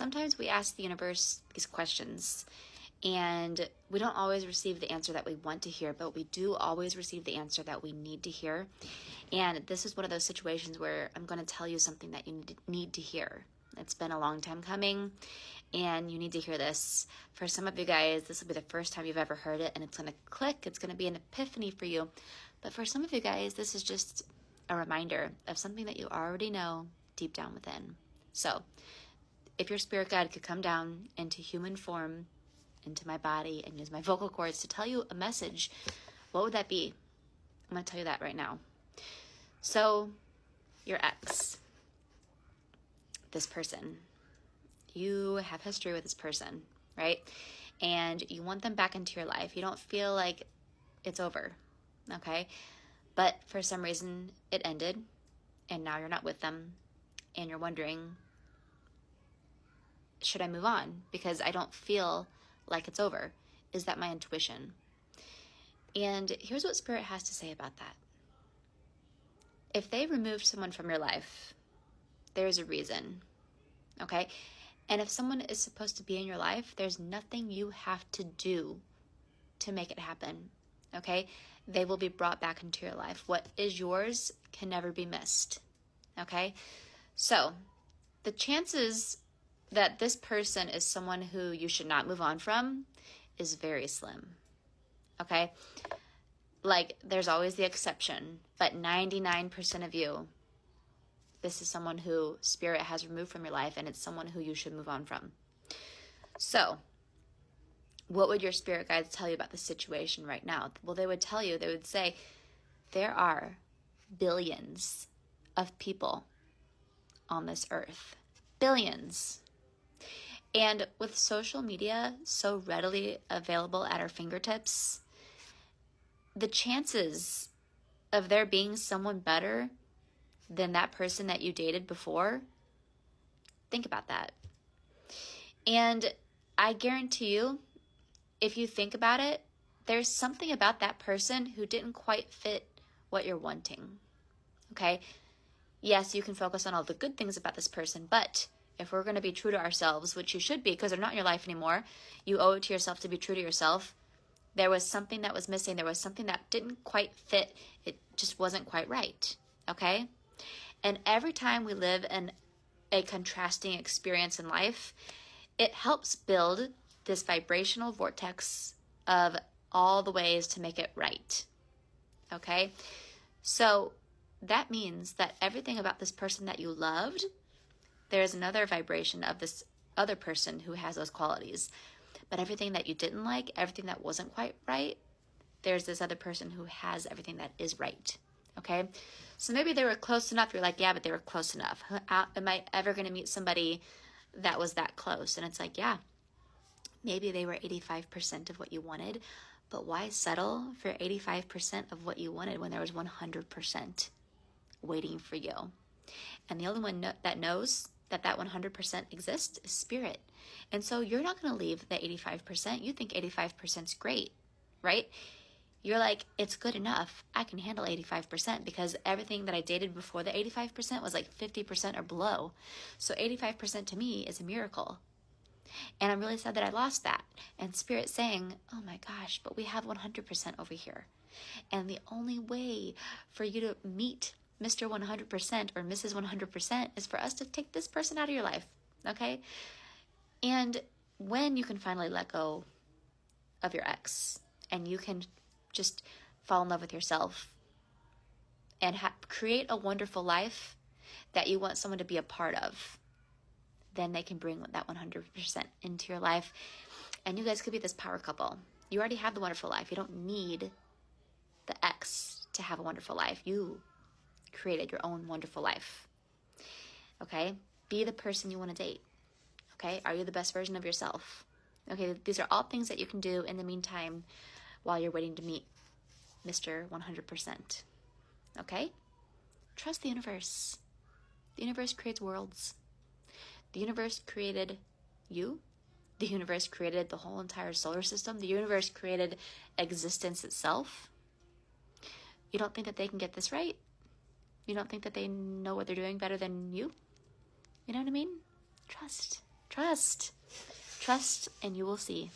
sometimes we ask the universe these questions and we don't always receive the answer that we want to hear, but we do always receive the answer that we need to hear. And this is one of those situations where I'm going to tell you something that you need to hear. It's been a long time coming, and you need to hear this. For some of you guys, this will be the first time you've ever heard it, and it's going to click. It's going to be an epiphany for you. But for some of you guys, this is just a reminder of something that you already know deep down within. So if your spirit guide could come down into human form, into my body, and use my vocal cords to tell you a message, what would that be? I'm going to tell you that right now. So, your ex, this person, you have history with this person, right? And you want them back into your life. You don't feel like it's over, okay? But for some reason, it ended, and now you're not with them, and you're wondering, should I move on? Because I don't feel like it's over. Is that my intuition? And here's what Spirit has to say about that. If they removed someone from your life, there's a reason, okay? And if someone is supposed to be in your life, there's nothing you have to do to make it happen, okay? They will be brought back into your life. What is yours can never be missed, okay? So the chances that this person is someone who you should not move on from is very slim, okay? Like, there's always the exception, but 99% of you, this is someone who Spirit has removed from your life, and it's someone who you should move on from. So, what would your spirit guides tell you about the situation right now? Well, they would tell you, they would say, there are billions of people on this earth. Billions. And with social media so readily available at our fingertips, the chances of there being someone better than that person that you dated before, think about that. And I guarantee you, if you think about it, there's something about that person who didn't quite fit what you're wanting, okay? Yes, you can focus on all the good things about this person, but if we're going to be true to ourselves, which you should be because they're not in your life anymore, you owe it to yourself to be true to yourself. There was something that was missing. There was something that didn't quite fit. It just wasn't quite right, okay? And every time we live in a contrasting experience in life, it helps build this vibrational vortex of all the ways to make it right, okay? So that means that everything about this person that you loved, there's another vibration of this other person who has those qualities. But everything that you didn't like, everything that wasn't quite right, there's this other person who has everything that is right, okay? So maybe they were close enough. You're like, yeah, but they were close enough. Am I ever going to meet somebody that was that close? And it's like, yeah, maybe they were 85% of what you wanted, but why settle for 85% of what you wanted when there was 100% waiting for you? And the only one that knows that 100% exists is Spirit. And so you're not going to leave the 85%. You think 85% is great, right? You're like, it's good enough. I can handle 85% because everything that I dated before the 85% was like 50% or below. So 85% to me is a miracle. And I'm really sad that I lost that. And Spirit saying, oh my gosh, but we have 100% over here. And the only way for you to meet Mr. 100% or Mrs. 100% is for us to take this person out of your life, okay? And when you can finally let go of your ex and you can just fall in love with yourself and create a wonderful life that you want someone to be a part of, then they can bring that 100% into your life. And you guys could be this power couple. You already have the wonderful life. You don't need the ex to have a wonderful life. You created your own wonderful life, okay? Be the person you want to date, okay? Are you the best version of yourself? Okay, these are all things that you can do in the meantime while you're waiting to meet Mr. 100%, okay? Trust the universe. The universe creates worlds. The universe created you. The universe created the whole entire solar system. The universe created existence itself. You don't think that they can get this right? You don't think that they know what they're doing better than you? You know what I mean? Trust. Trust. Trust and you will see.